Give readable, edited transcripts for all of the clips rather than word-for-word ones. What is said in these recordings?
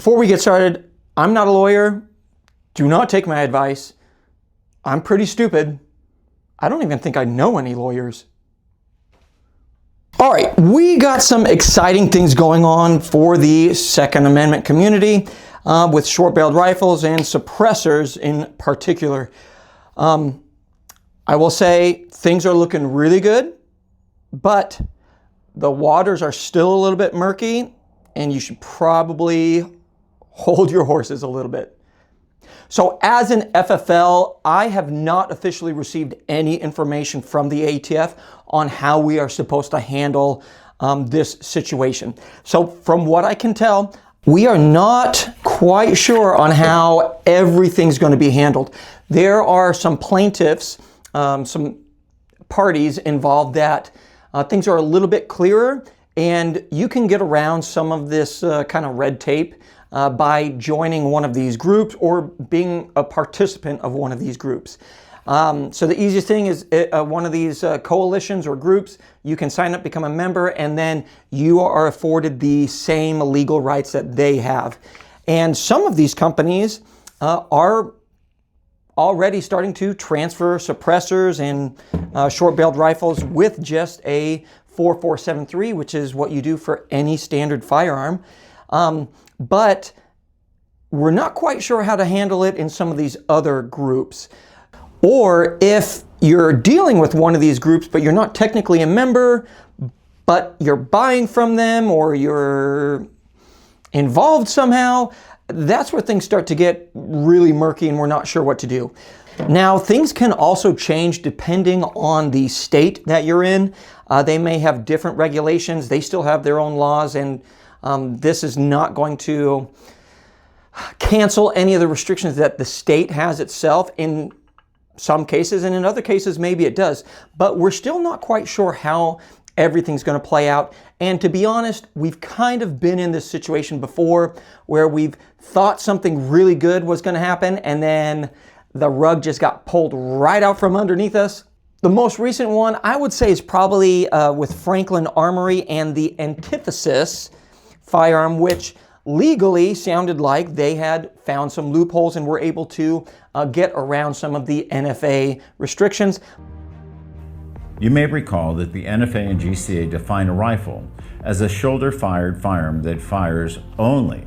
Before we get started, I'm not a lawyer. Do not take my advice. I'm pretty stupid. I don't even think I know any lawyers. All right, we got some exciting things going on for the Second Amendment community with short-barreled rifles and suppressors in particular. I will say things are looking really good, but the waters are still a little bit murky, and you should probably hold your horses a little bit. So as an FFL, I have not officially received any information from the ATF on how we are supposed to handle this situation. So from what I can tell, we are not quite sure on how everything's going to be handled. There are some plaintiffs, some parties involved that things are a little bit clearer, and you can get around some of this kind of red tape by joining one of these groups or being a participant of one of these groups. So the easiest thing is one of these coalitions or groups. You can sign up, become a member, and then you are afforded the same legal rights that they have. And some of these companies are already starting to transfer suppressors and short-barreled rifles with just a 4473, which is what you do for any standard firearm. But we're not quite sure how to handle it in some of these other groups. Or if you're dealing with one of these groups, but you're not technically a member, but you're buying from them or you're involved somehow, that's where things start to get really murky and we're not sure what to do. Now, things can also change depending on the state that you're in. They may have different regulations. They still have their own laws, and this is not going to cancel any of the restrictions that the state has itself in some cases, and in other cases maybe it does. But we're still not quite sure how everything's going to play out. And to be honest, we've kind of been in this situation before where we've thought something really good was going to happen, and then the rug just got pulled right out from underneath us. The most recent one I would say is probably with Franklin Armory and the Antithesis firearm, which legally sounded like they had found some loopholes and were able to get around some of the NFA restrictions. You may recall that the NFA and GCA define a rifle as a shoulder-fired firearm that fires only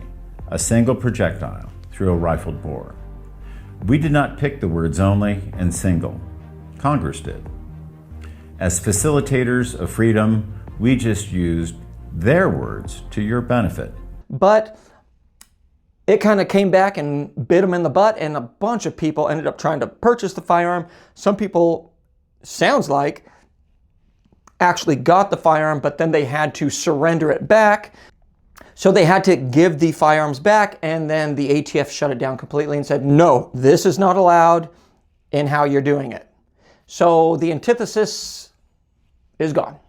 a single projectile through a rifled bore. We did not pick the words only and single. Congress did. As facilitators of freedom, we just used their words to your benefit. But it kind of came back and bit them in the butt, and a bunch of people ended up trying to purchase the firearm. Some people, sounds like, actually got the firearm, but then they had to surrender it back. So they had to give the firearms back, and then the ATF shut it down completely and said, no, this is not allowed in how you're doing it. So the Antithesis is gone.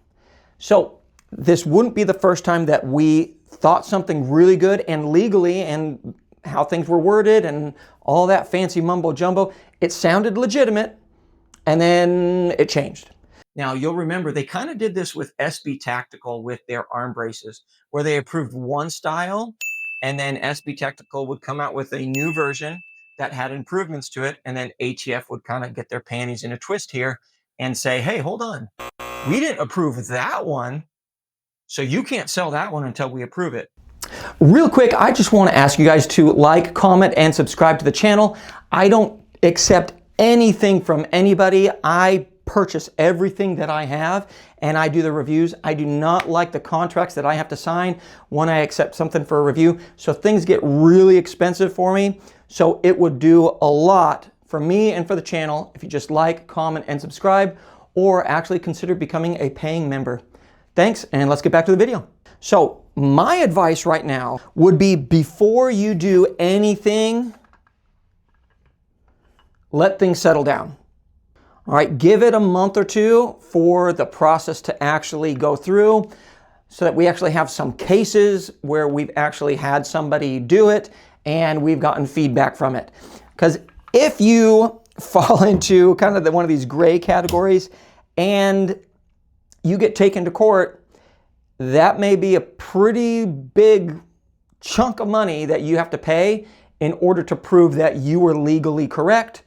So this wouldn't be the first time that we thought something really good and legally, and how things were worded and all that fancy mumbo jumbo, it sounded legitimate, and then it changed. Now, you'll remember they kind of did this with SB Tactical with their arm braces, where they approved one style, and then SB Tactical would come out with a new version that had improvements to it, and then ATF would kind of get their panties in a twist here and say, hey, hold on, we didn't approve that one, so you can't sell that one until we approve it. Real quick, I just want to ask you guys to like, comment, and subscribe to the channel. I don't accept anything from anybody. I purchase everything that I have, and I do the reviews. I do not like the contracts that I have to sign when I accept something for a review. So things get really expensive for me. So it would do a lot for me and for the channel if you just like, comment, and subscribe, or actually consider becoming a paying member. Thanks, and let's get back to the video. So my advice right now would be, before you do anything, let things settle down. All right, give it a month or two for the process to actually go through, so that we actually have some cases where we've actually had somebody do it and we've gotten feedback from it. Because if you fall into kind of one of these gray categories and you get taken to court, that may be a pretty big chunk of money that you have to pay in order to prove that you were legally correct.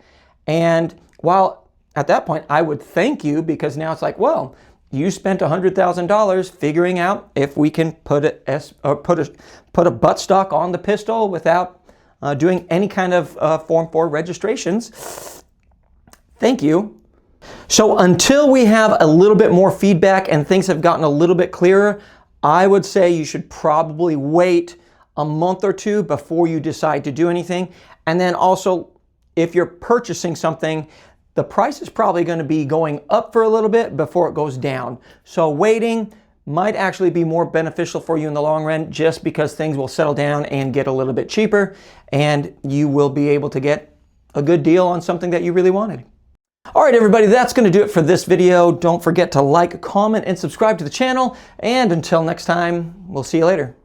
And while at that point I would thank you, because now it's like, well, you spent $100,000 figuring out if we can put a buttstock on the pistol without doing any kind of Form 4 registrations. Thank you. So until we have a little bit more feedback and things have gotten a little bit clearer, I would say you should probably wait a month or two before you decide to do anything. And then also, if you're purchasing something, the price is probably going to be going up for a little bit before it goes down. So waiting might actually be more beneficial for you in the long run, just because things will settle down and get a little bit cheaper, and you will be able to get a good deal on something that you really wanted. All right, everybody, that's going to do it for this video. Don't forget to like, comment, and subscribe to the channel. And until next time, we'll see you later.